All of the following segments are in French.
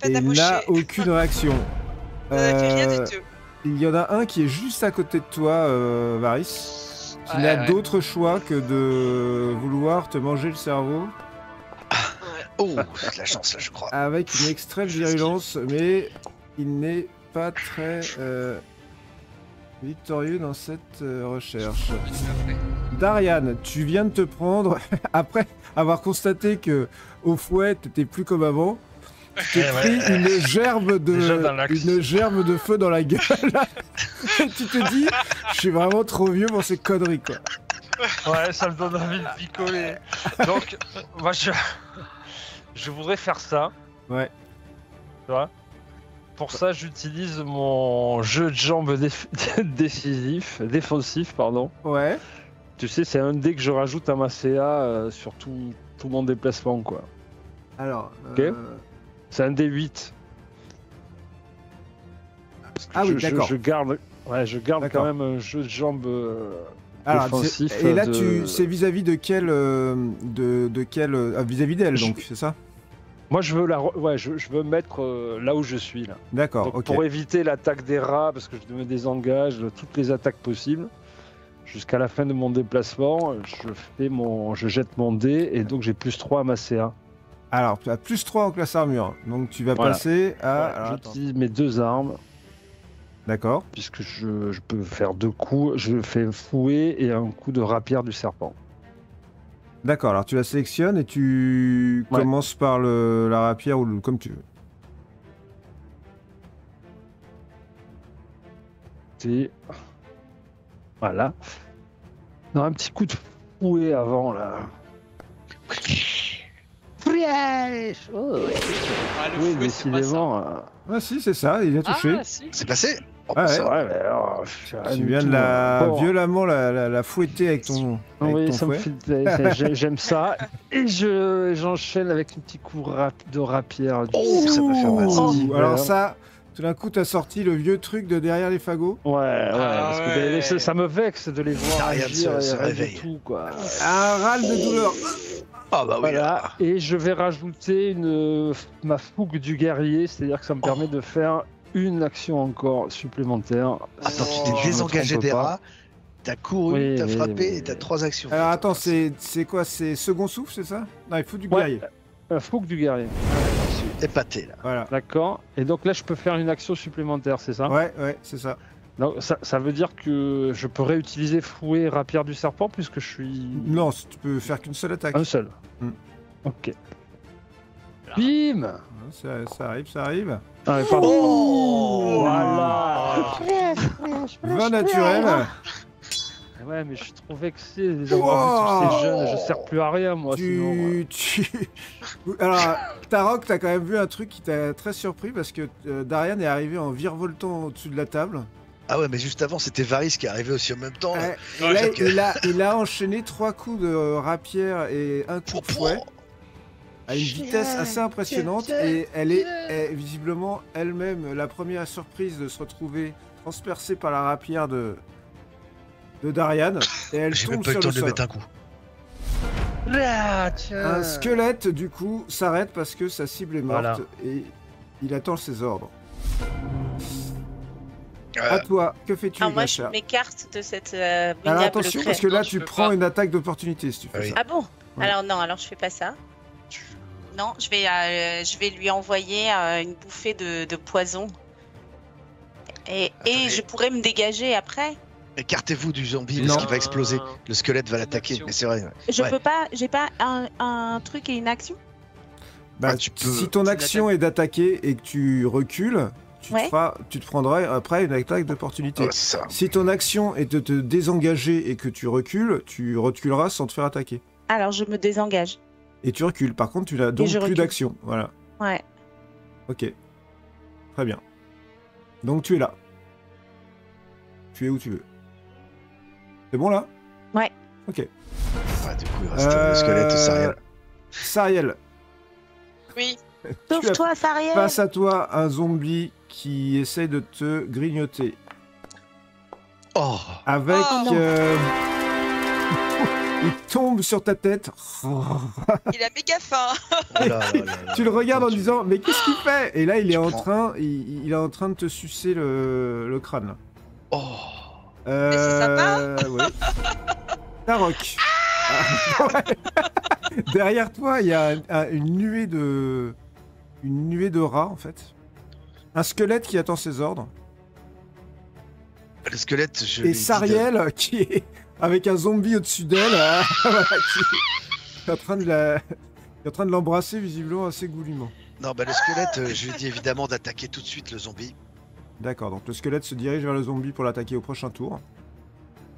peine et amoché. n'a aucune réaction. Rien du tout. Il y en a un qui est juste à côté de toi, Varys, qui Ouais, n'a ouais. d'autre choix que de vouloir te manger le cerveau Oh, c'est de la chance là, je crois. avec une extrême virulence, mais il n'est pas très victorieux dans cette recherche. Darian, tu viens de te prendre, après avoir constaté que au fouet, t'étais plus comme avant, tu t'es pris une gerbe Déjà dans l'axe. de feu dans la gueule. Et tu te dis, je suis vraiment trop vieux pour ces conneries, quoi. Ouais, ça me donne envie de picoler. Donc, moi, je voudrais faire ça. Ouais. Tu vois. Pour ça, j'utilise mon jeu de jambes défensif, pardon. Ouais. Tu sais, c'est un dé que je rajoute à ma CA sur tout mon déplacement, quoi. Alors. Ok. C'est un D8. Ah oui, d'accord. Je garde quand D'accord. même un jeu de jambes Alors, défensif. et là, c'est vis-à-vis de quel, vis-à-vis d'elle, donc, c'est ça? Moi, je veux je veux me mettre là où je suis là. D'accord. Donc, Ok. pour éviter l'attaque des rats, parce que je me désengage de toutes les attaques possibles, jusqu'à la fin de mon déplacement, je jette mon dé et donc j'ai plus 3 à ma CA. Alors, tu as plus 3 en classe armure, donc tu vas Voilà. passer à. Alors, attends. J'utilise mes 2 armes, D'accord. puisque je peux faire 2 coups. Je fais fouet et un coup de rapière du serpent. D'accord, alors tu la sélectionnes et tu Ouais. commences par la rapière ou comme tu veux. C'est... Voilà. Non, un petit coup de fouet avant, là. Frièche. Oh. Ah, le Oui, fouet, c'est pas ça. décidément. Ah si, c'est ça, il a touché. Ah, si. C'est passé. Oh, Ah ouais. ça va. Ouais, mais alors, Tu viens de la Bon. violemment la fouetter avec ton, avec Oui, ton ça me fouet. j'aime ça. Et j'enchaîne avec un petit coup de rapière. Oh, ça peut faire mal. Ouh, alors ça, tout d'un coup, t'as sorti le vieux truc de derrière les fagots. Ouais, parce ouais. que ça me vexe de les voir Ariane agir se et rien du réveille. tout, quoi. Un râle de douleur. Ah bah oui. Voilà, là. et je vais rajouter ma fougue du guerrier, c'est-à-dire que ça me permet de faire une action encore supplémentaire. Attends, tu Oh, t'es je me désengagé trompe des pas. rats, t'as couru, Oui, t'as oui, frappé oui, et t'as oui. 3 actions. Alors attends, c'est quoi? C'est second souffle, c'est ça? Non, il faut du Ouais. guerrier. La fougue du guerrier. Je suis épaté là. Voilà. D'accord. Et donc là, je peux faire une action supplémentaire, c'est ça? Ouais, c'est ça. Donc ça veut dire que je peux réutiliser fouet et rapière du serpent puisque je suis Non, tu peux faire qu'une seule attaque. un seul. Hmm. Ok. Bim. Ça arrive, ça arrive. Ah, mais pardon. Oh Voilà. 20 naturel. Ouais, mais je suis trop vexé d'avoir vu tous ces jeunes. Je sers plus à rien, moi. Sinon, Alors, Tarok, t'as quand même vu un truc qui t'a très surpris parce que Darian est arrivé en virevoltant au-dessus de la table. Ah ouais, mais juste avant, c'était Varys qui est arrivé aussi en même temps. Là. Et là, il a enchaîné 3 coups de rapière et un coup de fouet à une vitesse assez impressionnante et elle est visiblement elle-même la première surprise de se retrouver transpercée par la rapière de Darian et elle J'ai même tombe pas eu sur le temps le de sol. mettre un coup. Ah, tiens. Un squelette, du coup, s'arrête parce que sa cible est morte Voilà. et il attend ses ordres. Euh, À toi, que fais-tu, Alors moi, je Glacia? m'écarte de cette Alors minable attention, parce que créature. là, Non, tu tu peux prends pas. une attaque d'opportunité si tu fais Oui. ça. Ah bon? Ouais. Alors non, alors je fais pas ça. Non, je vais lui envoyer une bouffée de poison. Et Attendez. je pourrais me dégager après. Écartez-vous du zombie Non. parce qu'il va exploser. Le squelette va Une l'attaquer. action. Mais c'est vrai. Ouais. Je Ouais. peux pas, j'ai pas un truc et une action? Bah, Ah, tu peux- si ton tu action est d'attaquer et que tu recules, Ouais. tu te prendras après une attaque d'opportunité. Ouais, c'est ça. Si ton action est de te désengager et que tu reculeras sans te faire attaquer. Alors je me désengage. Et tu recules. Par contre, tu n'as donc je plus recule. d'action. Voilà. Ouais. Ok. Très bien. Donc tu es là. Tu es où tu veux. C'est bon là? Ouais. Ok. Ouais, du coup, il reste le squelette et Sariel. Sariel, Oui. tu as Sauve-toi, Sariel. face à toi un zombie qui essaie de te grignoter. Oh Avec... Oh, non. Il tombe sur ta tête. Il a méga faim. Oh là là là là. Tu le regardes en Tu- disant mais qu'est-ce qu'il fait? Et là il est Tu en prends- train, il est en train de te sucer le crâne. Là. Oh. c'est sympa. Ouais. Tarok. Ouais. Derrière toi, il y a une nuée de rats en fait. Un squelette qui attend ses ordres. Le squelette, je Et lui ai dit de- Sariel qui est avec un zombie au-dessus d'elle, voilà, qui est en train de l'embrasser visiblement assez goulûment. Non, bah le squelette, je lui ai dit évidemment d'attaquer tout de suite le zombie. D'accord, donc le squelette se dirige vers le zombie pour l'attaquer au prochain tour.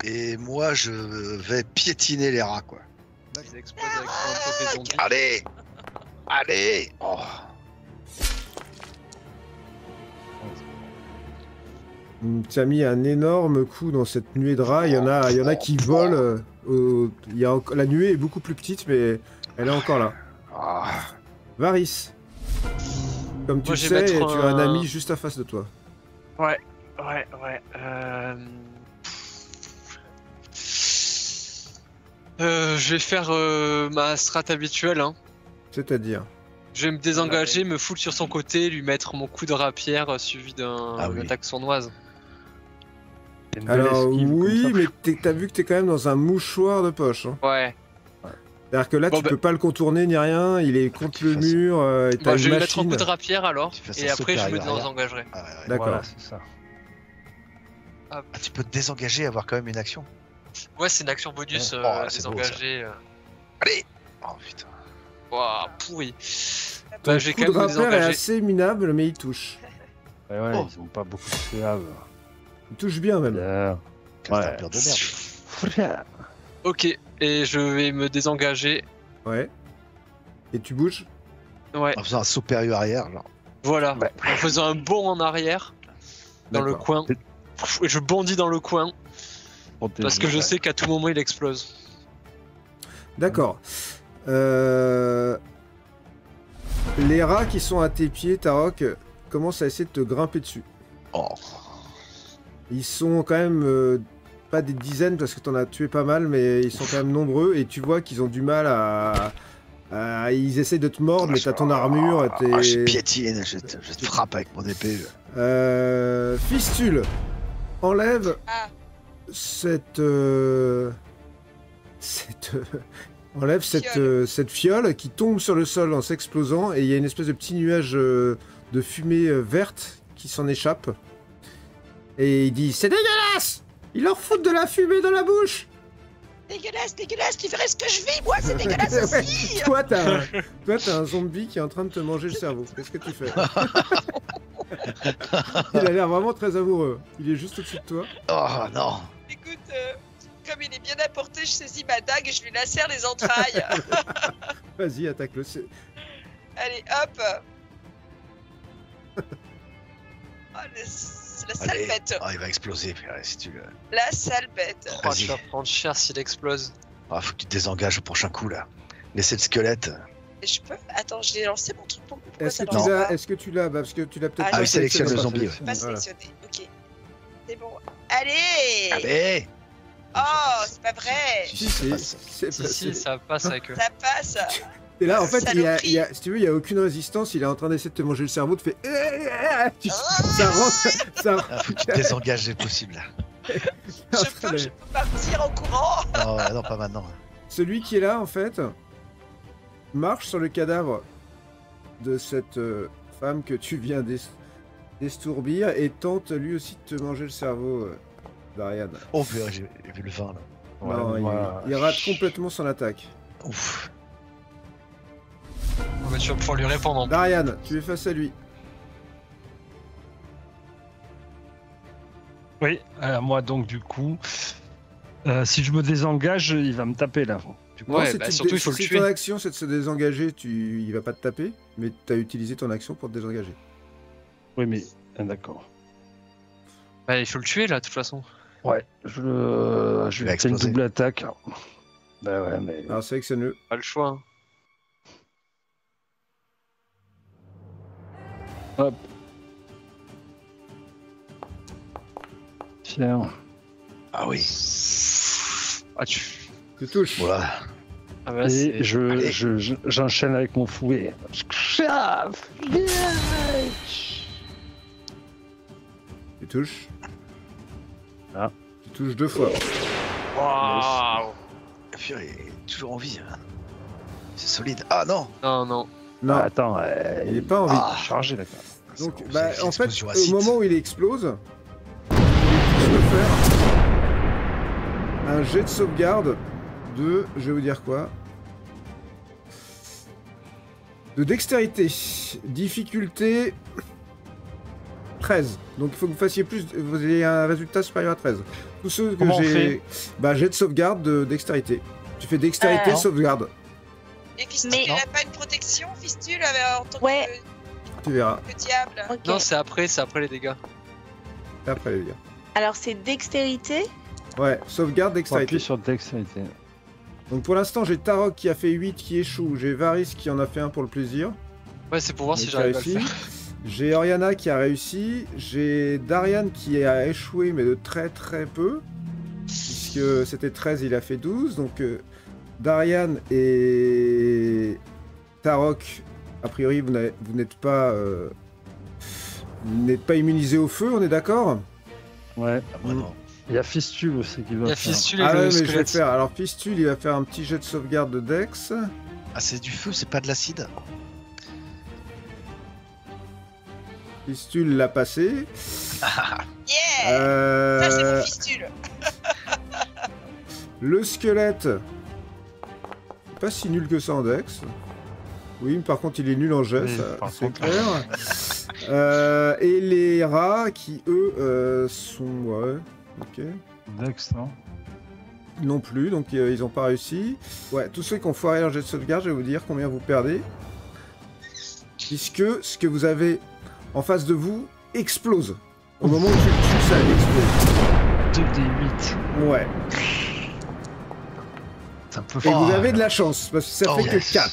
Et moi, je vais piétiner les rats, quoi. Ils explosent avec un peu des zombies. Allez. Allez. Oh. Tu as mis un énorme coup dans cette nuée de rats. Il y en a qui volent. La nuée est beaucoup plus petite, mais elle est encore là. Ah. Varys. Comme tu Moi, le je sais, vais tu mettre as un un- ami juste en face de toi. Ouais. Je vais faire ma strat habituelle. Hein. C'est-à-dire. Je vais me désengager, me foutre sur son côté, lui mettre mon coup de rapière suivi d'une Ah oui. attaque sournoise. C'est une belle Alors esquive, oui, comme ça. mais t'as vu que t'es quand même dans un mouchoir de poche. Hein. Ouais. C'est-à-dire que là, Bon, tu bah- peux pas le contourner ni rien. Il est contre qu'il le fasse- mur. Et t'as Bah, une je vais lui mettre un machine. coup de rapière alors, Tu fais ça et après je me supérieur, désengagerai. Ah, ouais, ouais. D'accord. Voilà, c'est ça. Ah, tu peux te désengager et avoir quand même une action. Ouais, c'est une action bonus, Oh, c'est beau, désengager. Allez. Oh putain. Ouah, pourri. Ton Bah, j'ai coup quand de même me rapière est désengager. assez minable, mais il touche. Ouais, ouais, Oh. ils ont pas beaucoup de CA. Il touche bien même. Bien. C'est un Ouais. pire de merde. Ok, et je vais me désengager. Ouais. Et tu bouges. Ouais, En faisant un saut périlleux arrière, genre. voilà. Ouais. En faisant un bond en arrière, dans le D'accord. coin. Et je bondis dans le coin, Protégé. parce que je sais qu'à tout moment il explose. D'accord. Les rats qui sont à tes pieds, Tarok, commencent à essayer de te grimper dessus. Oh. Ils sont quand même pas des dizaines parce que t'en as tué pas mal, mais ils sont quand même nombreux et tu vois qu'ils ont du mal ils essayent de te mordre, mais t'as ton armure. Ah, je piétine, je te frappe avec mon épée. Fistule, enlève Ah. enlève cette fiole qui tombe sur le sol en s'explosant et il y a une espèce de petit nuage de fumée verte qui s'en échappe. Et il dit c'est dégueulasse! Ils leur foutent de la fumée dans la bouche! Dégueulasse, dégueulasse, tu verrais ce que je vis, moi, c'est dégueulasse Ouais. aussi. Toi, t'as un zombie qui est en train de te manger le cerveau. Qu'est-ce que tu fais? Il a l'air vraiment très amoureux. Il est juste au-dessus de toi. Oh non. Écoute, comme il est bien apporté, je saisis ma dague et je lui lacère les entrailles. Vas-y, attaque-le. Allez, hop. Oh, c'est la sale Allez. bête. Ah, il va exploser, frère, si tu le. La sale bête. Oh, Vas-y. tu vas prendre cher s'il explose. Ah, faut que tu te désengages au prochain coup là. Laissez le squelette. Et je peux. Attends, j'ai lancé mon truc. Pourquoi Est-ce ça que, lance tu l'as, pas est-ce que tu l'as? Parce que tu l'as peut-être Ah, pas oui, sélectionne le sélectionné. zombie, ouais. Pas Voilà. sélectionné. Ok. C'est bon. Allez. Allez. Oh, c'est pas vrai. Si, Si, ça si, passe. c'est Si, passé. si, ça passe avec eux. Ça passe. Et là, en fait, Saloperie. si tu veux, il n'y a aucune résistance. Il est en train d'essayer de te manger le cerveau. Tu fais. Ça rentre. Ça Ah, faut que tu te désengages dès que possible là. Je peux partir en courant. Non, non, pas maintenant. Celui qui est là, en fait, marche sur le cadavre de cette femme que tu viens d'estourbir et tente lui aussi de te manger le cerveau, d'Ariane. Oh, purée, j'ai vu le vin là. Ouais, Non, moi, il rate complètement son attaque. Ouf. Oh, mais tu vas pouvoir lui répondre en plus. Darian, tu es face à lui. Oui, moi donc du coup, si je me désengage, il va me taper là. Du coup, Non, Ouais, si bah, tu te surtout, il faut le si tuer. ton action c'est de se désengager, il va pas te taper, mais tu as utilisé ton action pour te désengager. oui, mais d'accord. Bah, il faut le tuer là, de toute façon. Ouais, je va vais faire une exploser. double attaque. Bah ouais, mais Alors sélectionne-le. Pas le choix. Hein. hop. Tiens. Ah oui. Ah, tu. Tu touches. Voilà. Ah bah, Et c'est- j'enchaîne avec mon fouet. Tu touches. Ah. Tu touches 2 fois. Waouh. Purée, il est toujours en vie. Hein. C'est solide. Ah non. Non, non. Non, Ah, attends, il est pas en vie. Ah. chargé d'accord. Donc, C'est bah, en fait, l'explosion au acide. moment où il explose, je peux faire un jet de sauvegarde de, je vais vous dire quoi, de dextérité, difficulté 13. Donc il faut que vous fassiez plus, vous ayez un résultat supérieur à 13. Tous ceux que Comment on j'ai, fait bah jet de sauvegarde de dextérité. Tu fais dextérité, sauvegarde, Et Fistule, Mais- il a pas une protection, Fistule, en tant Ouais. tu verras. que diable. Ok. Non, c'est après les dégâts. Après les gars. Alors c'est dextérité. Ouais, sauvegarde Faut dextérité. appuyer sur dextérité. Donc pour l'instant j'ai Tarok qui a fait 8 qui échoue, j'ai Varys qui en a fait un pour le plaisir. Ouais, c'est pour voir si Donc, j'arrive à qui le a faire. réussi. J'ai Oriana qui a réussi, j'ai Darian qui a échoué mais de très très peu, puisque c'était 13, il a fait 12, donc Darian et Tarok, a priori vous n'êtes pas immunisés au feu, on est d'accord? Ouais. Ouais, non. Il y a Fistule aussi qui va Il y a faire. Fistule et Ah le ouais mais je vais squelette. faire, alors Fistule il va faire un petit jet de sauvegarde de Dex, Ah, c'est du feu, c'est pas de l'acide. Fistule l'a passé. Yeah. Ça, c'est Euh, mon Fistule. Le squelette, pas si nul que ça en Dex. Oui, mais par contre il est nul en jet, Oui, ça, par c'est contre. clair. Et les rats qui eux sont... Ouais, ok. Dex, non? Non plus, donc ils ont pas réussi. Ouais, tous ceux qui ont foiré leur jet de sauvegarde, je vais vous dire combien vous perdez. Puisque ce que vous avez en face de vous explose. Au moment où tu le tues, ça explose. 2d8. Ouais. Ça peut Et faire. vous avez de la chance, parce que ça Oh, fait yes. que 4.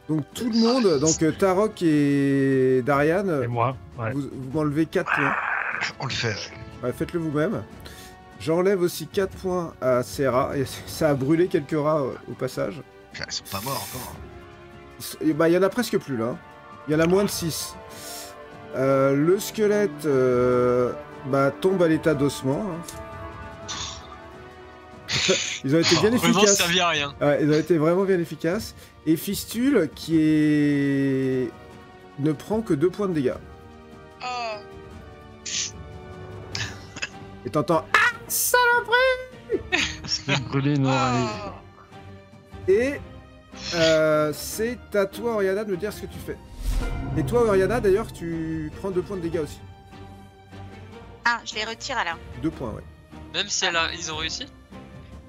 Donc tout le monde, donc Tarok et Darian, Et moi, ouais. vous m'enlevez 4 points. On le fait. Ouais, faites-le vous-même. J'enlève aussi 4 points à ces rats, et ça a brûlé quelques rats au passage. Ils sont pas morts encore. Bah, il y en a presque plus là. Il y en a moins de 6. Le squelette bah, tombe à l'état d'ossement. Hein. Ils ont été bien Vraiment, ça efficaces. servait à rien. Ouais, ils ont été vraiment bien efficaces. Et Fistule qui est... ne prend que 2 points de dégâts. Oh. Et t'entends... Ah, saloperie! Se fait brûler une oreille. Oh. Et c'est à toi, Oriana, de me dire ce que tu fais. Et toi, Oriana, d'ailleurs, tu prends 2 points de dégâts aussi. Ah, je les retire alors. 2 points, ouais. Même si ils ont réussi.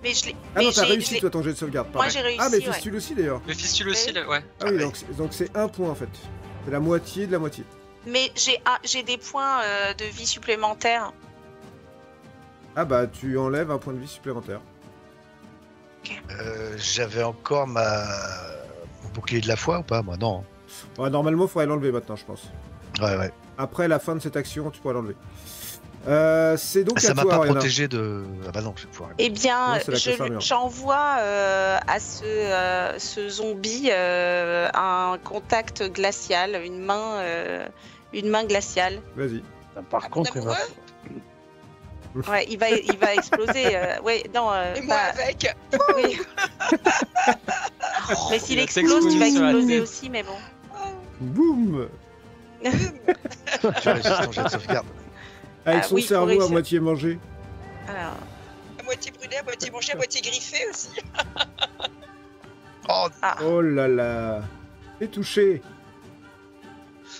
Mais je l'ai. Ah mais non, t'as j'ai- réussi, je l'ai- toi, ton jet de sauvegarde. Moi, pareil. j'ai réussi, Ah, mais ouais. Fistule aussi, d'ailleurs. Mais Fistule aussi, là, ouais. Ah oui, ouais. donc c'est 1 point, en fait. C'est la moitié de la moitié. Mais j'ai des points de vie supplémentaires. Ah bah, tu enlèves 1 point de vie supplémentaire. J'avais encore mon bouclier de la foi ou pas? Moi, non. Ouais, normalement, il faudrait l'enlever maintenant, je pense. Ouais, ouais. Après la fin de cette action, tu pourras l'enlever. C'est donc Ça à m'a toi, pas Oriana. protégé de. Ah bah non, je vais pouvoir. Eh bien, Non, c'est la classe armure. j'envoie à ce zombie un contact glacial, une main glaciale. Vas-y. Par contre, il va. amoureux Ouais, il va exploser. Ouais, non. Et moi bah, avec. oui. Mais s'il Il a explose, tu vas explosé sur la exploser tête. aussi, mais bon. Boum! Tu as réussi ton jet de sauvegarde. Avec Ah son oui, faut cerveau à réussir. moitié mangé. Alors, À moitié brûlé, à moitié mangé, à moitié griffé aussi. Oh, Oh là là! T'es touché!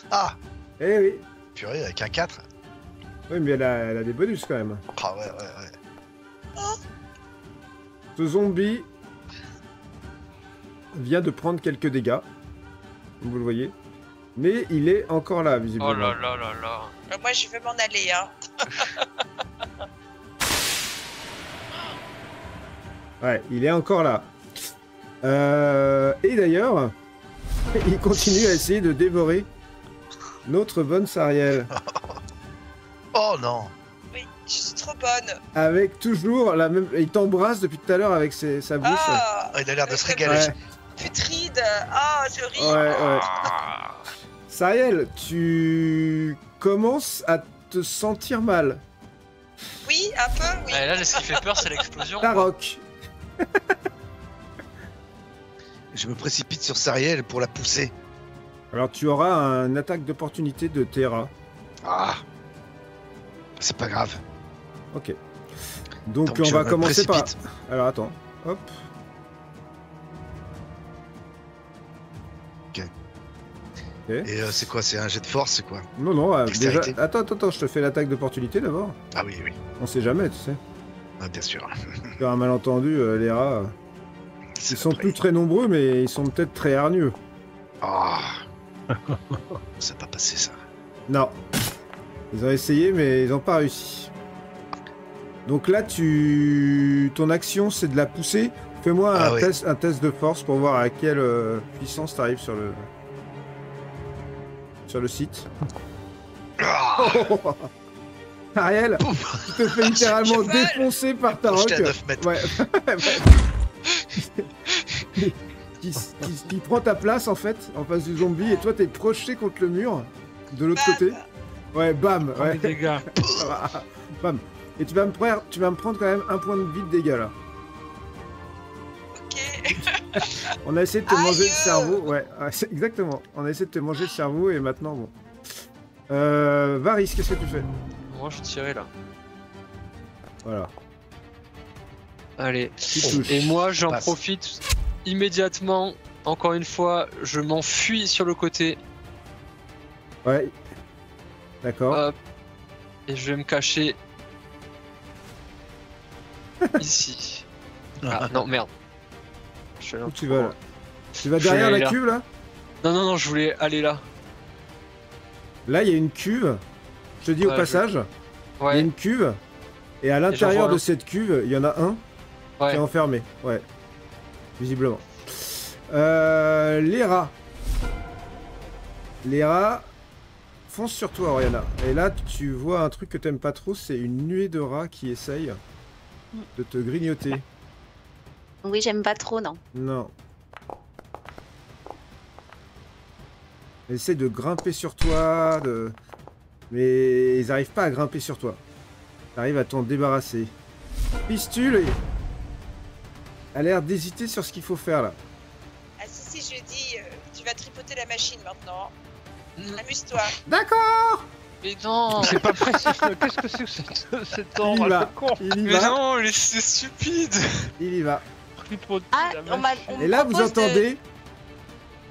ah Eh oui! Purée, avec un 4. Oui, mais elle a des bonus quand même. Ah ouais, ouais, ouais. Ce zombie vient de prendre quelques dégâts, comme vous le voyez. Mais il est encore là, visiblement. Oh là là là là. Moi, je vais m'en aller, hein. Ouais, il est encore là. Et d'ailleurs, il continue à essayer de dévorer notre bonne Sariel. Oh non. Oui, Je suis trop bonne. Avec toujours la même... Il t'embrasse depuis tout à l'heure avec sa bouche. Ah, Il a l'air de se régaler. Ouais. putride. Ah, je ris. Ouais. Sariel, tu commences à te sentir mal. Oui, un peu, oui. Ah, et là, ce qui fait peur, c'est l'explosion. Tarok. Je me précipite sur Sariel pour la pousser. Alors tu auras une attaque d'opportunité de Terra. Ah, c'est pas grave. Ok. Donc je on va me commencer par... précipite. Alors attends. Hop. Et c'est quoi? C'est un jet de force, c'est quoi? Non, déjà... Dextérité. Attends, je te fais l'attaque d'opportunité d'abord. Ah oui. On sait jamais, tu sais. Ah, bien sûr. Sur un malentendu, les rats, C'est ils sont la plus plaie. très nombreux, mais ils sont peut-être très hargneux. Ah. Ça n'a pas passé, ça. Non. Ils ont essayé, mais ils n'ont pas réussi. Donc là, ton action, c'est de la pousser. Fais-moi Ah oui. un test de force pour voir à quelle puissance tu arrives sur le site. Ah. Ariel, tu te fais littéralement Cheval. défoncer par Tarok. J'étais à 9 mètres. Ouais. qui prend ta place en fait, en face du zombie, et toi t'es projeté contre le mur de l'autre Bam. côté. Ouais, bam, Oh, ouais. les dégâts. Bam. Et tu vas me prendre quand même un point de vie de dégâts là. Ok. On a essayé de te Aïe. manger le cerveau, ouais, exactement. On a essayé de te manger le cerveau et maintenant bon. Varys, qu'est-ce que tu fais? Moi, je tirais là. Voilà, Allez. tu touches. Et moi, j'en Passe. profite immédiatement. Encore une fois, je m'enfuis sur le côté. Ouais. D'accord. Hop. Et je vais me cacher ici. Ah non, merde. Je suis allé un Où tu peu vas loin. là? Tu vas Je derrière vais la aller là. cuve là? Non, je voulais aller là. Là, il y a une cuve. Je te dis au Ouais, passage, il y a Ouais, une cuve. Et à l'intérieur j'en vois de un. cette cuve, il y en a un qui ouais. est enfermé. Ouais. Visiblement. Les rats. Les rats foncent sur toi, Oriana. Et là, tu vois un truc que t'aimes pas trop, c'est une nuée de rats qui essayent de te grignoter. Oui, j'aime pas trop, non. Non. Ils essayent de grimper sur toi, mais ils arrivent pas à grimper sur toi. T'arrives à t'en débarrasser. Pistule a l'air d'hésiter sur ce qu'il faut faire là. Ah si, je dis, tu vas tripoter la machine maintenant. Amuse-toi. D'accord. Mais non. C'est pas précis. Qu'est-ce que c'est que cet Il ordre y va. un peu con? Il y Mais va. non, mais c'est stupide. Il y va. Ah, on Et me là, vous propose entendez...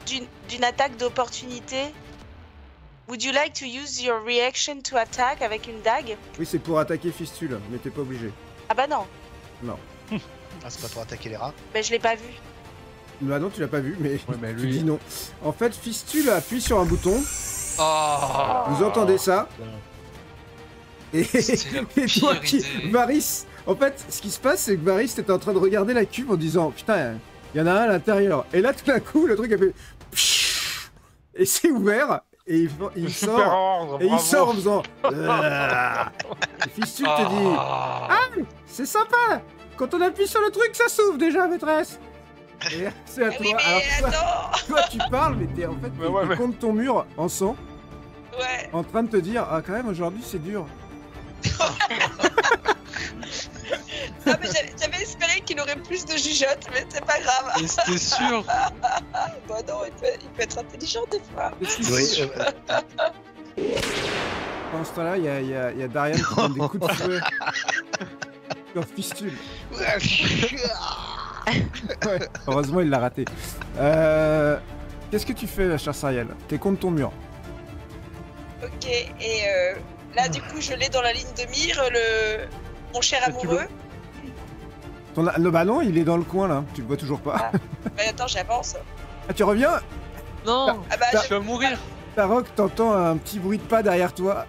d'une attaque d'opportunité. Would you like to use your reaction to attack avec une dague? Oui, c'est pour attaquer Fistule, mais t'es pas obligé. Ah bah non, Ah, c'est pas pour attaquer les rats. bah je l'ai pas vu. Bah non, tu l'as pas vu, mais Ouais, mais tu dis lui. non. En fait, Fistule appuie sur un bouton, Oh. vous entendez ça, et, C'était la et toi pire qui... idée. Varys, en fait, ce qui se passe, c'est que Varys était en train de regarder la cube en disant « Putain, il y en a un à l'intérieur. » Et là, tout d'un coup, le truc a fait... Pshhh et c'est ouvert, et il Super sort, ordre, et il bravo. sort en faisant... Et Fistule te dit... Ah. C'est sympa! Quand on appuie sur le truc, ça s'ouvre déjà, maîtresse! Et c'est à Ah toi. oui, mais Alors, attends. toi, tu parles, mais t'es en fait Mais ouais, t'es mais- contre ton mur en sang, Ouais. en train de te dire ah quand même aujourd'hui c'est dur. Non, mais j'avais espéré qu'il aurait plus de jugeote, mais c'est pas grave. Mais c'était sûr. Bon, non, il peut être intelligent des fois. Oui, Pendant ce temps-là, il y a Darian qui donne des coups de feu sur Fistule. Ouais, heureusement il l'a raté. Qu'est-ce que tu fais, la chère Sariel? T'es contre ton mur. Ok, et là, du coup, je l'ai dans la ligne de mire, mon cher Tu amoureux. Non, bah non, il est dans le coin là, tu le vois toujours pas. Mais attends, j'avance. Ah, tu reviens? Non. Ah bah, Tu vas mourir. Tarok, t'entends un petit bruit de pas derrière toi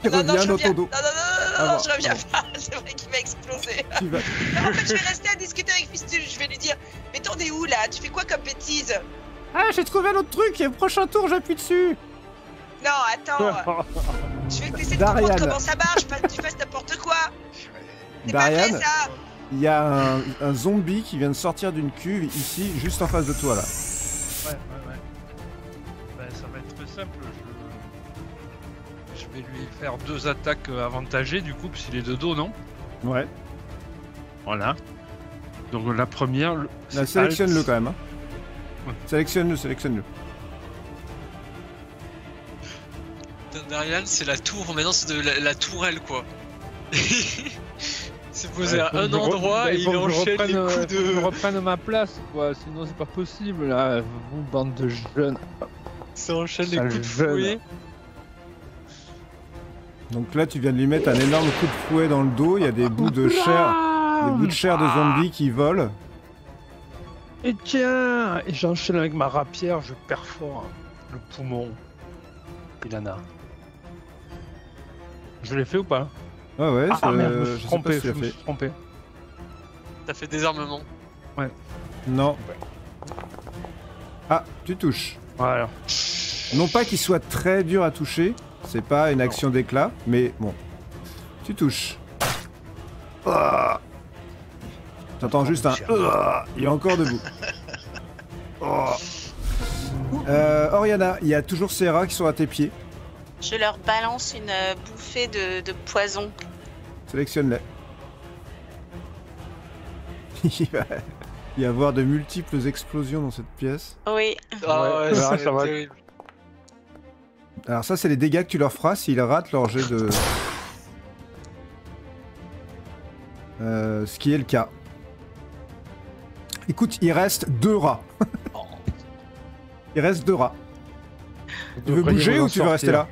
qui non, revient je dans reviens. ton dos. Non, Ah bon, je reviens ah pas. C'est vrai qu'il va exploser. Tu vas... Non, en fait, je vais rester à discuter avec Fistule. Je vais lui dire, mais t'en es où là? Tu fais quoi comme bêtise? Ah, j'ai trouvé un autre truc, et au prochain tour j'appuie dessus. Non, attends. Je veux que tu essaies de Darian. comprendre comment ça marche, pas que tu fasses n'importe quoi. C'est pas Darian, vrai, ça. il y a un zombie qui vient de sortir d'une cuve ici, juste en face de toi là. Ouais. Ben, ça va être très simple. Je vais lui faire 2 attaques avantagées du coup, puisqu'il est de dos, non? Ouais. Voilà. Donc la première. Là, sélectionne-le Alt. quand même. Hein. Ouais. Sélectionne-le. Darian, c'est la tour, maintenant c'est de la tourelle quoi. C'est posé à un endroit et il enchaîne les coups de. Je reprenne ma place, quoi. Sinon, c'est pas possible, là. Vous, bande de jeunes. Ça enchaîne les Sale coups de jeune. fouet. Donc là, tu viens de lui mettre un énorme coup de fouet dans le dos. Il y a des bouts de chair de zombie qui volent. Et tiens, et j'enchaîne avec ma rapière, je perfore le poumon. Ilana. Je l'ai fait ou pas? Ouais, Ah merde, je me je suis sais trompé, pas si tu je l'as me fait. suis trompé. T'as fait désarmement. Non. Ah, tu touches. Voilà. Non pas qu'il soit très dur à toucher, c'est pas une action d'éclat, mais bon. Tu touches. Ah. T'entends juste un... Il est encore debout. Oh. Oriana, il y a toujours ces rats qui sont à tes pieds. Je leur balance une bouffée de poison. Sélectionne-les. Il va y avoir de multiples explosions dans cette pièce. Oui. Ah Ouais, ouais, ça c'est va. terrible. Alors ça, c'est les dégâts que tu leur feras s'ils ratent leur jet de... ce qui est le cas. Écoute, il reste 2 rats. Il reste 2 rats. Tu veux bouger ou tu veux rester là?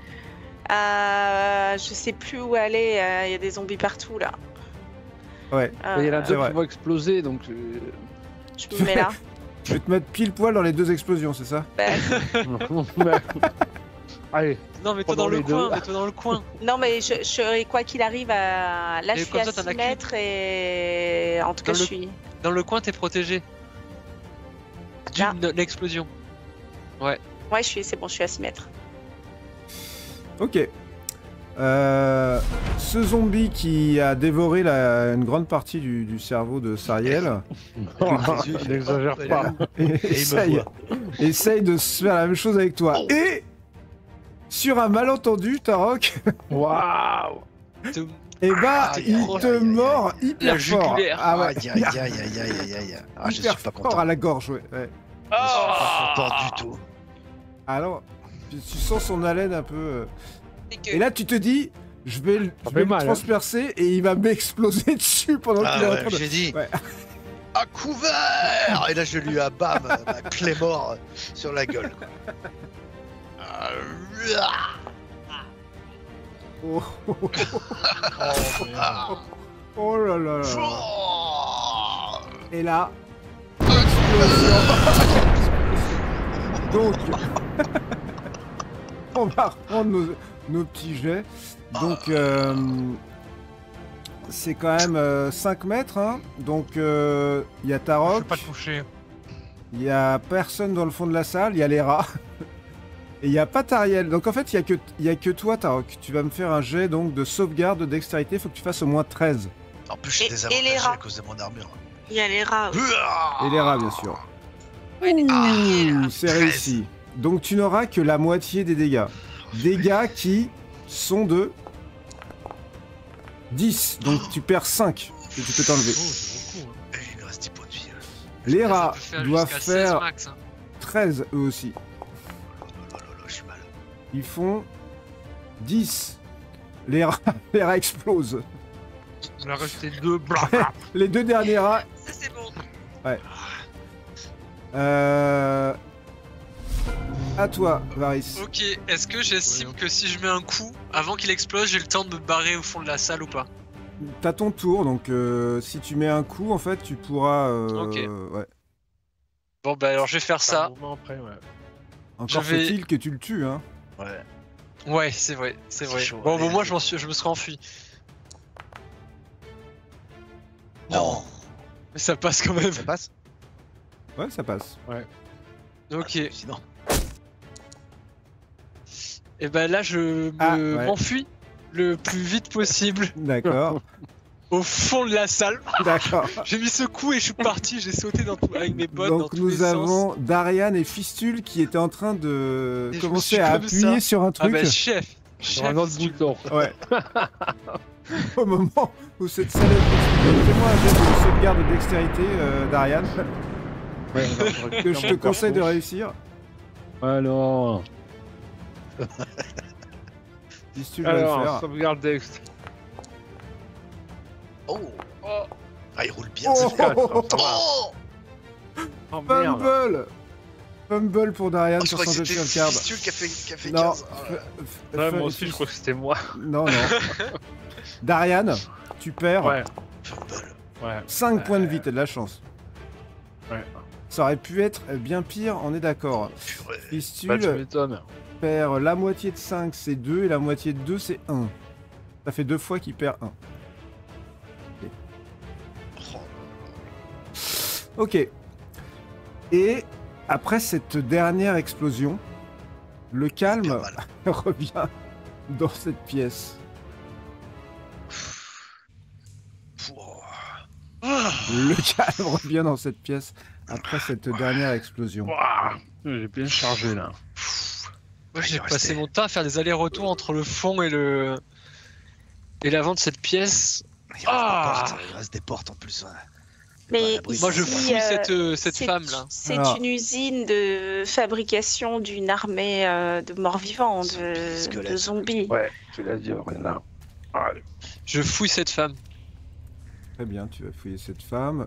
Je sais plus où aller. Il y a des zombies partout là. Ouais. Il y en a c'est 2 vrai. qui vont exploser, donc... Je me mets là. Je vais te mettre pile poil dans les 2 explosions, c'est ça? Bah, Allez, Non, mets-toi Pendant dans le les deux. coin, mets-toi dans le coin. non mais je quoi qu'il arrive à... Là Et je suis comme à ça, t'en 6 as qu'une. mètres et... En tout cas Dans je le- suis... Dans le coin, t'es protégé. Là. L'explosion. Ouais c'est bon, je suis à 6 mètres. Ok. Ce zombie qui a dévoré une grande partie du cerveau de Sariel n'exagère pas. essaye de se faire la même chose avec toi. Et sur un malentendu, Tarok, Waouh! et bah Aïe, il aïe, te aïe, aïe, mord hyper La fort. jugulaire. Ah ouais, Aïe. Ah, je suis hyper pas fort content. à la gorge, ouais. Je suis pas content du tout. Alors, tu sens son haleine un peu. C'est que... Et là, tu te dis, je vais le fait mal, hein. transpercer et il va m'exploser dessus pendant qu'il est en Ah train ouais, de... j'ai dit. Ouais. À couvert. Et là, je lui abâme ma clé mort sur la gueule. Quoi. Oh, Ah. oh là là là. Oh. Et là, explosion. Donc, on va reprendre nos petits jets. Donc, c'est quand même 5 mètres. Hein. Donc, il y a Je Tarok, vais pas toucher. il y a personne dans le fond de la salle, il y a les rats. Et il n'y a pas Tariel. Donc en fait, il y a que toi, Tarok. Tu vas me faire un jet donc, de sauvegarde de dextérité. Il faut que tu fasses au moins 13. En plus, j'ai Et des les avantages rats. à cause de mon armure. Il y a les rats. Et les rats, bien sûr. Ah, C'est 13. réussi. Donc tu n'auras que la moitié des dégâts. Dégâts qui sont de 10. Donc tu perds 5 que tu peux t'enlever. Oh, c'est beaucoup. Et il me reste 10 points de vie. Les Ça rats peut faire doivent jusqu'à 16 faire max, hein. 13 eux aussi. Oh là là, je suis mal. Ils font 10. Les rats explosent. Il en a resté 2. Blablabla. Les 2 derniers rats. Ça c'est bon. À toi, Varys. Ok, est-ce que j'estime que si je mets un coup, avant qu'il explose, j'ai le temps de me barrer au fond de la salle ou pas? T'as ton tour, donc si tu mets un coup, en fait, tu pourras. Ok. Ouais. Bon bah alors je vais faire Un ça. mouvement après, ouais. Encore Je vais- faut-il que tu le tues, hein. Ouais. Ouais, c'est vrai, c'est C'est vrai. chaud, Bon, allez, moi allez. je me serais enfui. Non. Mais ça passe quand même. Ça passe. Ouais, ça passe. Ok. Sinon. Et ben là, je m'enfuis le plus vite possible D'accord, au fond de la salle. d'accord. J'ai mis ce coup et je suis parti. J'ai sauté avec mes bottes dans Donc tous les nous sens. avons Darian et Fistule qui étaient en train de Et je commencer me suis à comme appuyer ça. sur un Ah truc. bah chef. Sur un autre bouton. Ouais. Au moment où cette salle est... Fais-moi un jet de sauvegarde de dextérité, Darian, Ouais, que je te conseille de réussir. Alors, Fistule va le faire. sauvegarde Dex. Oh. Ah, il roule bien. Oh, ce gars. oh, oh, Oh. Oh merde. Fumble Fumble pour Darian Oh, je sur crois son que jet de c'était sauvegarde. Fistule qui a fait Non. 15. Oh là là. Ouais, moi aussi, je crois que c'était moi. Non, non. Darian, tu perds Ouais, Fumble. ouais. 5 points de vie, t'as de la chance. Ouais. Ça aurait pu être bien pire, on est d'accord. Purée. Bah, tu Fistule m'étonnes. perd la moitié de 5, c'est 2, et la moitié de 2, c'est 1. Ça fait 2 fois qu'il perd 1. Oh. Ok. Et après cette dernière explosion, le calme Super mal. revient dans cette pièce. Pouah. Le calme revient dans cette pièce après cette dernière explosion. Ouah, j'ai bien chargé là. Moi, j'ai Il passé restait- mon temps à faire des allers-retours entre le fond et l'avant de cette pièce. Il reste Ah. des portes, il reste des portes en plus. Ouais. Mais L'abri. Moi, je ici, fouille cette c'est- femme là. C'est Alors. une usine de fabrication d'une armée de morts-vivants, de Squelettes. zombies. Ouais, tu l'as dit, là. Allez. Je fouille cette femme. Très bien, tu vas fouiller cette femme.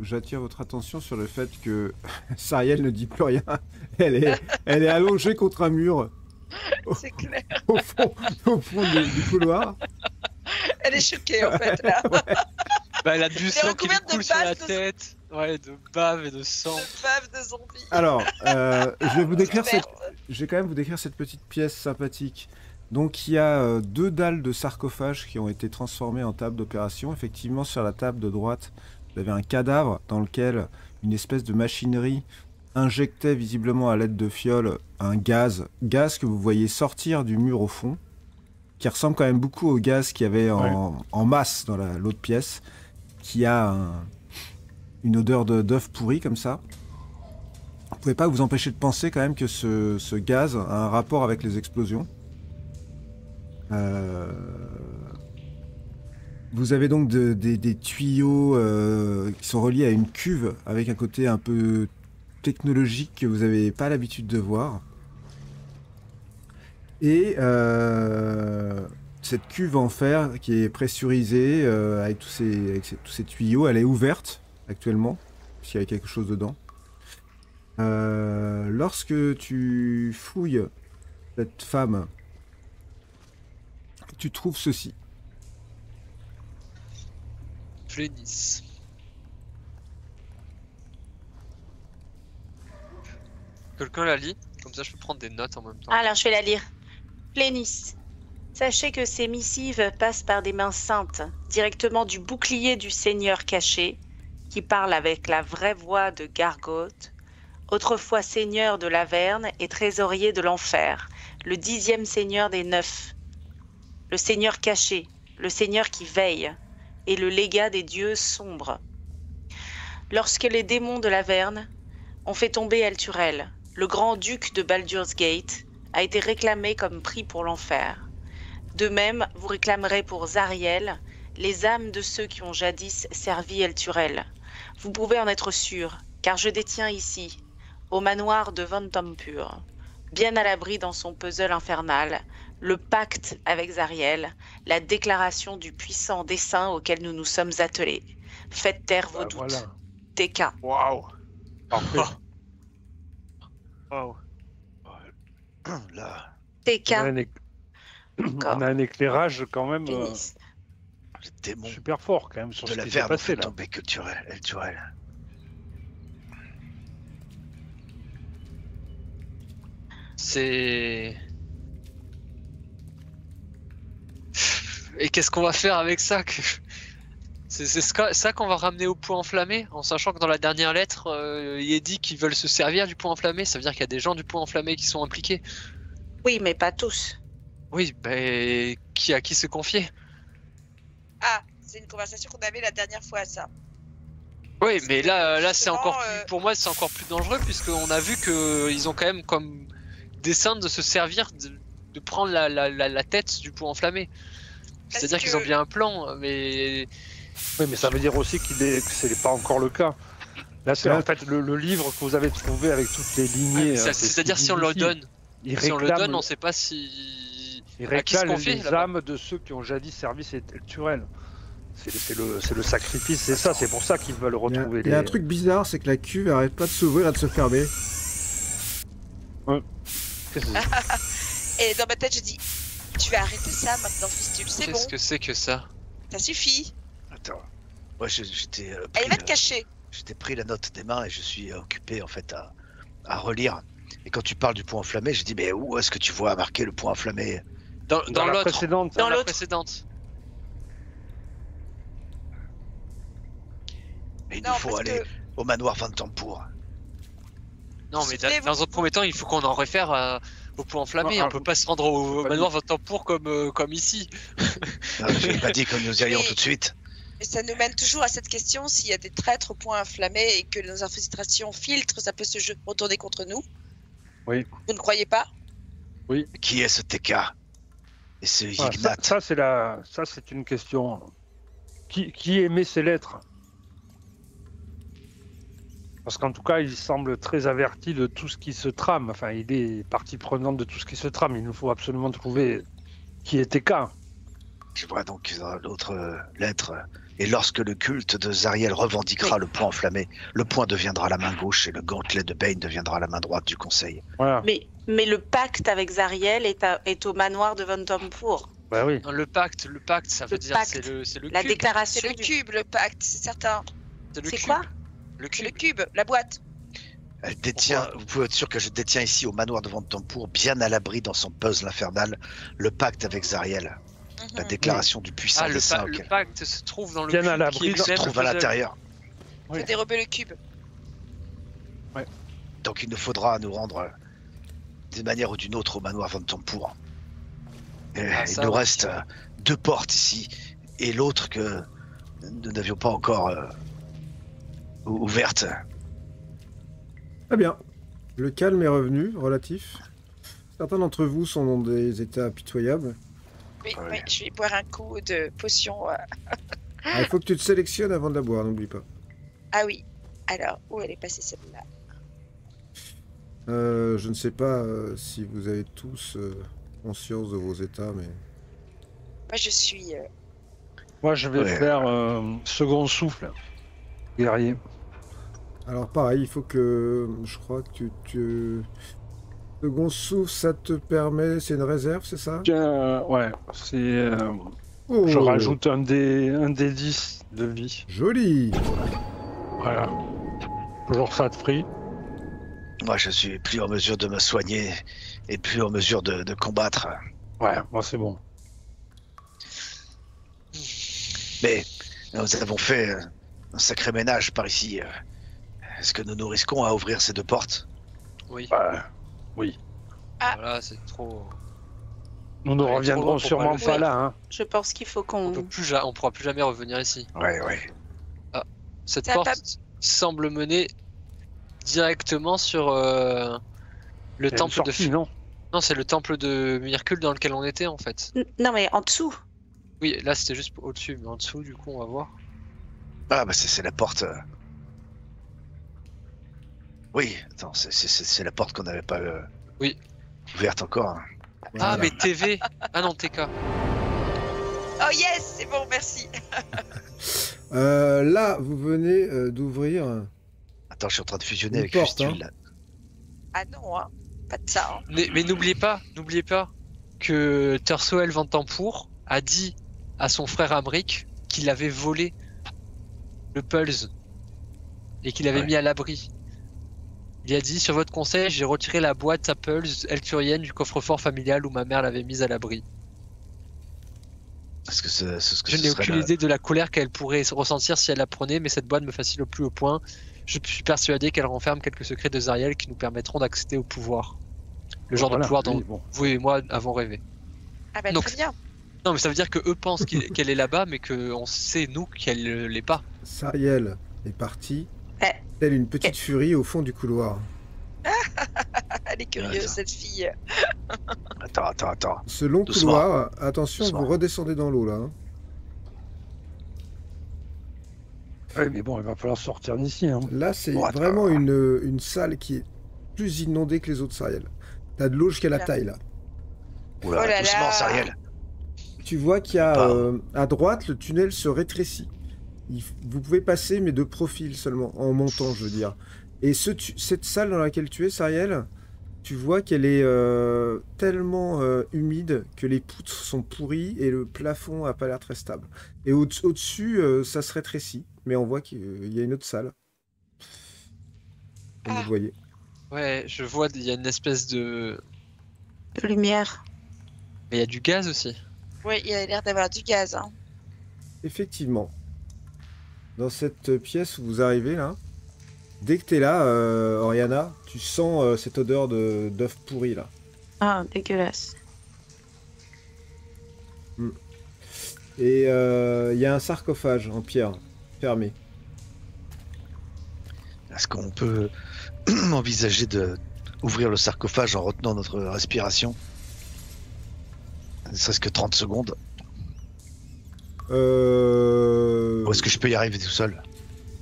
J'attire votre attention sur le fait que Sariel ne dit plus rien. Elle est allongée contre un mur C'est clair. au fond du couloir. Elle est choquée en fait là. Bah, elle a du sang qui lui recouverte de coule sur la bave de- tête. Ouais, de bave et de sang. De bave de zombies. Alors, je vais vous décrire Merde. je vais quand même vous décrire cette petite pièce sympathique. Donc il y a 2 dalles de sarcophage qui ont été transformées en table d'opération. Effectivement, sur la table de droite, vous avez un cadavre dans lequel une espèce de machinerie injectait visiblement à l'aide de fioles un gaz que vous voyez sortir du mur au fond, qui ressemble quand même beaucoup au gaz qu'il y avait en masse dans l'autre pièce, qui a une odeur d'œuf pourri comme ça. Vous pouvez pas vous empêcher de penser quand même que ce gaz a un rapport avec les explosions. Vous avez donc des tuyaux qui sont reliés à une cuve avec un côté un peu technologique que vous n'avez pas l'habitude de voir. Et cette cuve en fer qui est pressurisée avec tous ces tuyaux, elle est ouverte actuellement, puisqu'il y a quelque chose dedans. Lorsque tu fouilles cette femme, tu trouves ceci. Flénis. Quelqu'un la lit? Comme ça, je peux prendre des notes en même temps. Alors, je vais la lire. Plénis. Sachez que ces missives passent par des mains saintes, directement du bouclier du Seigneur caché, qui parle avec la vraie voix de Gargoth, autrefois seigneur de l'Averne et trésorier de l'Enfer, le 10e seigneur des 9. Le Seigneur caché, le Seigneur qui veille, et le légat des dieux sombres. Lorsque les démons de l'Averne ont fait tomber Elturel, le grand-duc de Baldur's Gate a été réclamé comme prix pour l'enfer. De même, vous réclamerez pour Zariel les âmes de ceux qui ont jadis servi Elturel. Vous pouvez en être sûr, car je détiens ici, au manoir de Vantampur, bien à l'abri dans son puzzle infernal, le pacte avec Zariel, la déclaration du puissant dessein auquel nous nous sommes attelés. Faites taire vos doutes. Voilà. TK. Waouh. Parfait. Wow. Là, TK. On a un éclairage quand même Pénis. le démon super fort quand même sur de ce la qui s'est verbe passé fait là. tomber Elturel. C'est... Et qu'est-ce qu'on va faire avec ça? C'est ça qu'on va ramener au point enflammé, en sachant que dans la dernière lettre, il est dit qu'ils veulent se servir du point enflammé. Ça veut dire qu'il y a des gens du point enflammé qui sont impliqués. Oui, mais pas tous. Oui, ben à qui se confier? Ah, c'est une conversation qu'on avait la dernière fois, ça. Oui, mais là c'est justement, encore plus, pour moi c'est encore plus dangereux puisqu'on a vu que ils ont quand même comme dessein de se servir de prendre la tête du pot enflammé. C'est-à-dire qu'ils ont bien un plan, mais Oui, mais ça veut dire aussi que ce n'est pas encore le cas. Là, c'est en fait le livre que vous avez trouvé avec toutes les lignées. c'est-à-dire si on le donne, si on le donne, on ne sait pas si. Il à qui se réclame confier, les là-bas. âmes de ceux qui ont jadis servi cette Turel. C'est le sacrifice, c'est ça, c'est pour ça qu'ils veulent retrouver Il y a un truc bizarre, c'est que la cuve arrête pas de s'ouvrir et de se fermer. Qu'est-ce que c'est? Et dans ma tête, je dis, tu vas arrêter ça maintenant, fistule, c'est bon, Qu'est-ce que c'est que ça? ça suffit. Attends. Moi, j'étais. Elle va te cacher. J'étais pris la note des mains et je suis occupé en fait à relire. Et quand tu parles du point enflammé, je dis mais où est-ce que tu vois marqué le point enflammé? Dans la l'autre. précédente. Dans la l'autre. précédente. Mais il Non, nous faut parce aller que au manoir Vantampour. Non, mais Souvenez-vous- dans un premier temps, il faut qu'on en réfère au point enflammé. Ah, On peut pas se rendre au pas manoir Vantampour comme ici. Non, je n'ai pas dit que nous irions Mais- tout de suite. Mais ça nous mène toujours à cette question, s'il y a des traîtres au point inflammé et que nos infiltrations filtrent, ça peut se retourner contre nous. Oui. Vous ne croyez pas? Qui est ce TK? Et ce Ah, Ignat? ça c'est une question. Qui émet ces lettres? Parce qu'en tout cas, il semble très averti de tout ce qui se trame. Enfin, il est partie prenante de tout ce qui se trame. Il nous faut absolument trouver qui est TK. Je vois donc dans l'autre lettre. Et lorsque le culte de Zariel revendiquera le point enflammé, le point deviendra la main gauche et le gantelet de Bane deviendra la main droite du conseil. Voilà. Mais le pacte avec Zariel est au manoir de Vantampour. Bah oui. Non, le pacte, ça veut Le dire pacte. c'est le La cube. déclaration C'est le du... cube, le pacte, c'est certain. C'est le C'est cube. quoi? Le C'est le cube. cube, la boîte. Elle détient, vous pouvez être sûr que je détiens ici au manoir de Vantampour, bien à l'abri dans son puzzle infernal, le pacte avec Zariel. La Mhm. déclaration du puissant Ah, dessein le auquel pacte se trouve dans le Bien cube à l'abri, qui il se se émane trouve à le puzzle. l'intérieur. Oui. Faut dérober le cube. Donc il nous faudra nous rendre d'une manière ou d'une autre au manoir Vantampour. Et Ah, il ça, nous ouais. reste 2 portes ici et l'autre que nous n'avions pas encore ouverte. Très bien. Le calme est revenu, relatif. Certains d'entre vous sont dans des états pitoyables. Oui, Ouais. oui, je vais boire un coup de potion. Ah, il faut que tu te sélectionnes avant de la boire, n'oublie pas. Ah oui. Alors, où elle est passée celle-là? Je ne sais pas si vous avez tous conscience de vos états, mais... Moi, je suis. Moi, je vais Ouais. faire second souffle, guerrier. Alors pareil, il faut que... Je crois que tu... Second souffle, ça te permet... C'est une réserve, c'est ça? Tiens, ouais, c'est. Oh, Je rajoute un des 10 de vie. Joli. Voilà. Toujours ça de free. Moi je suis plus en mesure de me soigner et plus en mesure de combattre. Ouais, moi c'est bon. Mais nous avons fait un sacré ménage par ici. Est-ce que nous nous risquons à ouvrir ces 2 portes? Oui. Ouais. Oui. Voilà, c'est trop. Nous ne Ouais, trop reviendrons loin pour sûrement pas pas le là. Hein. Je pense qu'il faut qu'on... On pourra plus jamais revenir ici. Ouais. Cette Ça porte pas- semble mener directement sur le Il y a une temple de. sortie, non? Non, c'est le temple de Myrcule dans lequel on était en fait. Non, mais en dessous. Oui, là c'était juste au-dessus, mais en dessous, du coup, on va voir. Ah bah c'est la porte. Oui, attends, c'est la porte qu'on n'avait pas Oui. ouverte encore. Hein. Ah, Voilà. mais TV. Ah non, TK. Oh yes, c'est bon, merci. Là, vous venez d'ouvrir... Attends, je suis en train de fusionner Une avec porte, Fustule hein. là. Ah non, hein. Pas de ça. Hein. Mais n'oubliez pas que Tersoel Vantampour a dit à son frère Amric qu'il avait volé le Pulse et qu'il avait Ouais. mis à l'abri. Il a dit, sur votre conseil, j'ai retiré la boîte à Pulse elturienne du coffre-fort familial où ma mère l'avait mise à l'abri. Est-ce que c'est ce que Je ce n'ai serait aucune idée de la colère qu'elle pourrait ressentir si elle la prenait, mais cette boîte me fascine au plus haut point. Je suis persuadé qu'elle renferme quelques secrets de Zariel qui nous permettront d'accéder au pouvoir. Le genre de pouvoir dont bon. vous et moi avons rêvé. Ah bah Donc, très bien. Non, mais ça veut dire que eux pensent qu'elle est là-bas, mais qu'on sait, nous, qu'elle l'est pas. Sariel est partie, Eh. telle une petite furie au fond du couloir. Elle est curieuse, Attends. cette fille. Attends. Ce long Doucement. couloir, attention, Doucement. vous redescendez dans l'eau là. Hein. Ouais, mais bon, il va falloir sortir d'ici. Hein. Là, c'est Bon, attends. vraiment une salle qui est plus inondée que les autres Sariel. T'as de l'eau jusqu'à la Là. taille là. Oula, Oh là doucement, là. Sariel. Tu vois qu'il y a Pas. à droite, le tunnel se rétrécit. Vous pouvez passer, mais de profil seulement, en montant, je veux dire. Et cette salle dans laquelle tu es, Sariel, tu vois qu'elle est tellement humide que les poutres sont pourries et le plafond n'a pas l'air très stable. Et au-dessus, ça se rétrécit, mais on voit qu'il y a une autre salle. Comme vous Ah. le voyez. Ouais, je vois, il y a une espèce de... De lumière. Mais il y a du gaz aussi. Oui, il a l'air d'avoir du gaz. Hein. Effectivement. Dans cette pièce où vous arrivez là, dès que tu es là, Oriana, tu sens cette odeur d'œuf pourri là. Ah, dégueulasse. Et il y a un sarcophage en pierre, fermé. Est-ce qu'on peut envisager de ouvrir le sarcophage en retenant notre respiration? Ne serait-ce que 30 secondes. Ou est-ce que je peux y arriver tout seul?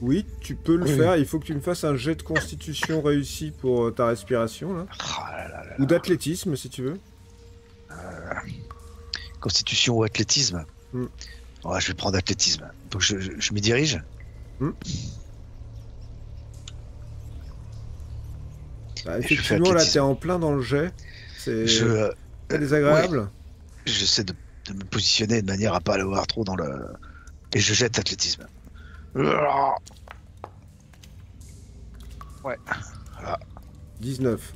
Oui, tu peux le Oui. faire. Il faut que tu me fasses un jet de constitution réussi pour ta respiration là. Ah là là là. Ou d'athlétisme si tu veux. Constitution ou athlétisme? Hmm. Ouais, je vais prendre athlétisme. Donc je m'y dirige. Bah, je fais effectivement, là, athlétisme. t'es en plein dans le jet. C'est Je, très désagréable. j'essaie de me positionner de manière à pas aller voir trop dans le... Et je jette athlétisme. Ah, 19.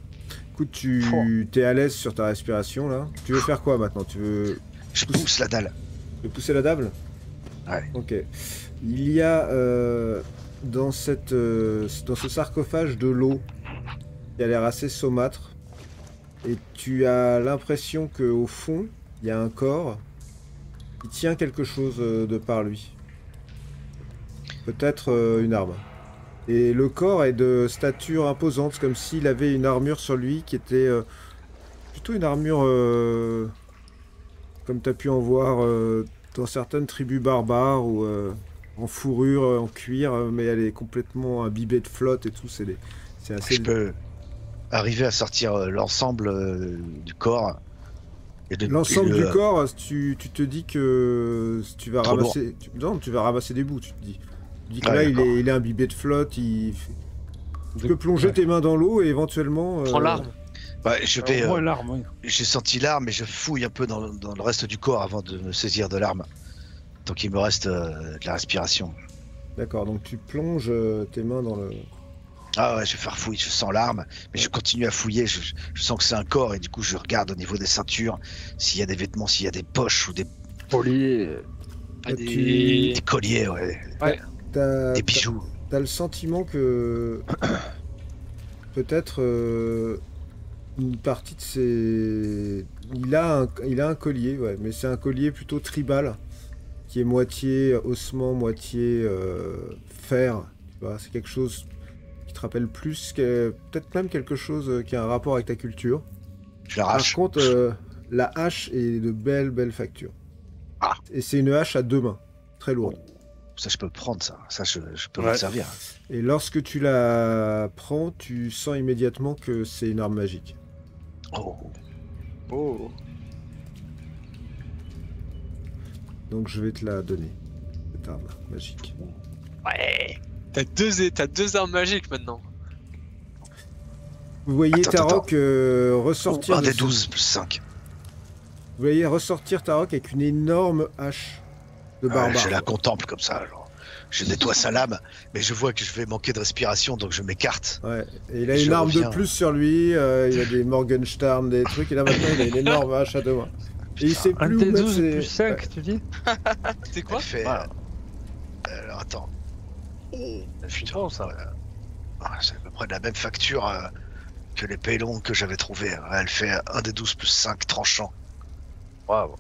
Écoute, tu es à l'aise sur ta respiration là. Tu veux faire quoi maintenant? Tu veux je pousse la dalle. pousser la table? Ouais. Ok. Il y a dans ce sarcophage de l'eau qui a l'air assez saumâtre. Et tu as l'impression qu'au fond, il y a un corps qui tient quelque chose de par lui. Peut-être une arme. Et le corps est de stature imposante, comme s'il avait une armure sur lui qui était plutôt une armure comme tu as pu en voir dans certaines tribus barbares ou en fourrure, en cuir, mais elle est complètement imbibée de flotte et tout. C'est assez. Je peux arriver à sortir l'ensemble du corps. L'ensemble du corps, tu te dis que tu vas Trop ramasser. Non, tu vas ramasser des bouts, tu te dis. Tu dis que Ah, là, d'accord. il est imbibé de flotte. Tu peux plonger tes mains dans l'eau et éventuellement. Prends l'arme. Ouais, je vais. Au moins l'arme, oui. J'ai senti l'arme et je fouille un peu dans le reste du corps avant de me saisir de l'arme. Donc il me reste de la respiration. D'accord, donc tu plonges tes mains dans le. Ah ouais, je vais faire fouiller, je sens l'arme, mais je continue à fouiller, je sens que c'est un corps et du coup je regarde au niveau des ceintures, s'il y a des vêtements, s'il y a des poches ou des Polier. Ah, tu- des colliers, ouais, T'as des bijoux. t'as le sentiment que peut-être une partie de ses. Il a un collier, ouais, mais c'est un collier plutôt tribal qui est moitié ossement, moitié fer. Tu vois, c'est quelque chose qui te rappelle plus, peut-être même quelque chose qui a un rapport avec ta culture. Je Par l'arrache. contre, la hache est de belle facture. Ah. Et c'est une hache à 2 mains, très lourde. Ça je peux le prendre, ça je peux Ouais. m'en servir. Et lorsque tu la prends, tu sens immédiatement que c'est une arme magique. Oh. Oh. Donc je vais te la donner, cette arme magique. Ouais. T'as deux armes magiques maintenant. Vous voyez Attends, Tarok ressortir Un de des son- 12 plus 5. Vous voyez ressortir Tarok avec une énorme hache de barbare. Je la contemple comme ça, genre. Je nettoie sa lame, mais je vois que je vais manquer de respiration, donc je m'écarte. Ouais. Et il a Je une arme reviens. de plus sur lui, il a des Morgenstern, des trucs, et là maintenant il a une énorme hache à 2 mains. Et il sait Un plus où mettre T12 ses... plus 5, tu dis? C'est quoi? Elle fait, Voilà. alors attends. Oh, putain, Putain, ça. c'est à peu près de la même facture que l'épée longue que j'avais trouvée. Elle fait 1 des 12 plus 5 tranchant. Waouh.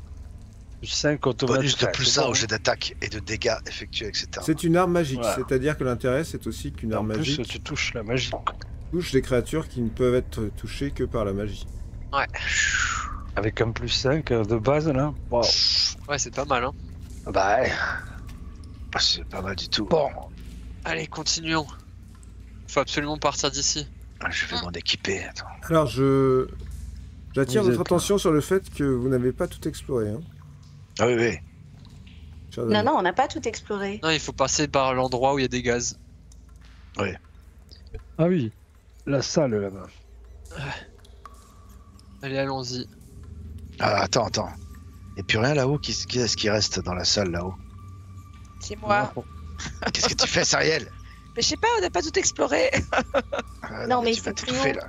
Plus 5 automatique. Bonus de plus 1 au jet d'attaque et de dégâts effectués, etc. C'est une arme magique, Ouais. c'est-à-dire que l'intérêt c'est aussi qu'une arme En plus, magique tu touches la magie. touche des créatures qui ne peuvent être touchées que par la magie. Ouais. Avec un plus 5 de base, là. Waouh. Ouais, c'est pas mal, hein. Bah, ouais. Ah, c'est pas mal du tout. Bon. Allez, continuons. Faut absolument partir d'ici. Ah, je vais m'en équiper. Attends. Alors j'attire Vous votre êtes attention sur le fait que vous n'avez pas tout exploré. Hein, Ah oui, oui. chers Non, amis. non, on n'a pas tout exploré. Non, il faut passer par l'endroit où il y a des gaz. Ah oui. La salle, là-bas. Allez, allons-y. Ah, attends. Y'a plus rien là-haut. Qui est-ce qui reste dans la salle là-haut? C'est moi. Qu'est-ce que tu fais, Sariel? Mais je sais pas, on n'a pas tout exploré. Ah, Non, mais tu vas c'est tout plus bouffer, haut. là.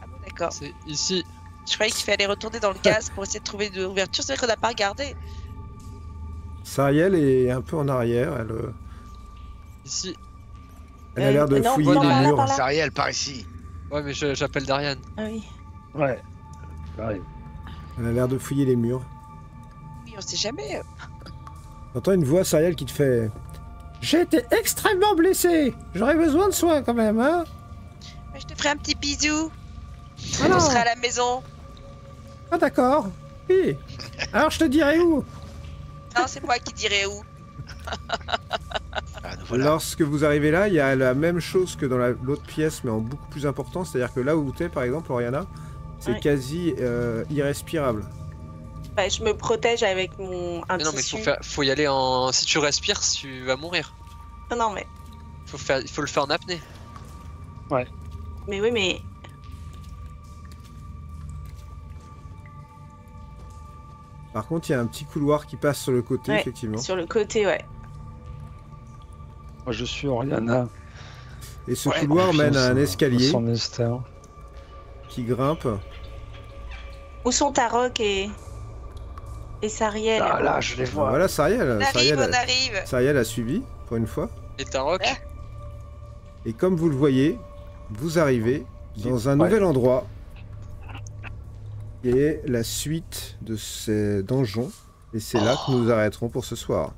Ah bon, d'accord. C'est ici. Je croyais qu'il fallait retourner dans le gaz pour essayer de trouver une ouverture. C'est vrai qu'on n'a pas regardé. Sariel est un peu en arrière, Ici. elle a l'air de non, fouiller non, les par là, murs. par là. Sariel, par ici. Ouais, mais j'appelle Darian. Ah oui. Ouais. Pareil. Elle a l'air de fouiller les murs. Oui, on sait jamais. T'entends une voix Sariel qui te fait « J'ai été extrêmement blessé. J'aurais besoin de soins quand même, hein ?» Je te ferai un petit bisou. Ah On non. sera à la maison. Ah d'accord. Oui. Alors je te dirai où. Non, c'est moi qui dirai où. Ah, nous voilà. Lorsque vous arrivez là, il y a la même chose que dans l'autre pièce, mais en beaucoup plus important. C'est-à-dire que là où t'es, par exemple, Oriana, c'est Ouais. quasi irrespirable. Bah, je me protège avec un Mais non, mais tissu. faut y aller en. Si tu respires, tu vas mourir. Non, mais... Il faut le faire en apnée. Mais oui, mais... Par contre, il y a un petit couloir qui passe sur le côté, Ouais, effectivement. Sur le côté, ouais. Moi, je suis Oriana. Et ce Ouais, couloir mène à un Confiance escalier en Son instinct. qui grimpe. Où sont Tarok et Sariel? Ah, là, je les vois. Voilà, Sariel. On arrive. Sariel a suivi, pour une fois. Et Tarok. Ouais. Et comme vous le voyez, vous arrivez dans un Ouais. nouvel endroit qui est la suite de ces donjons. Et c'est là que nous arrêterons pour ce soir.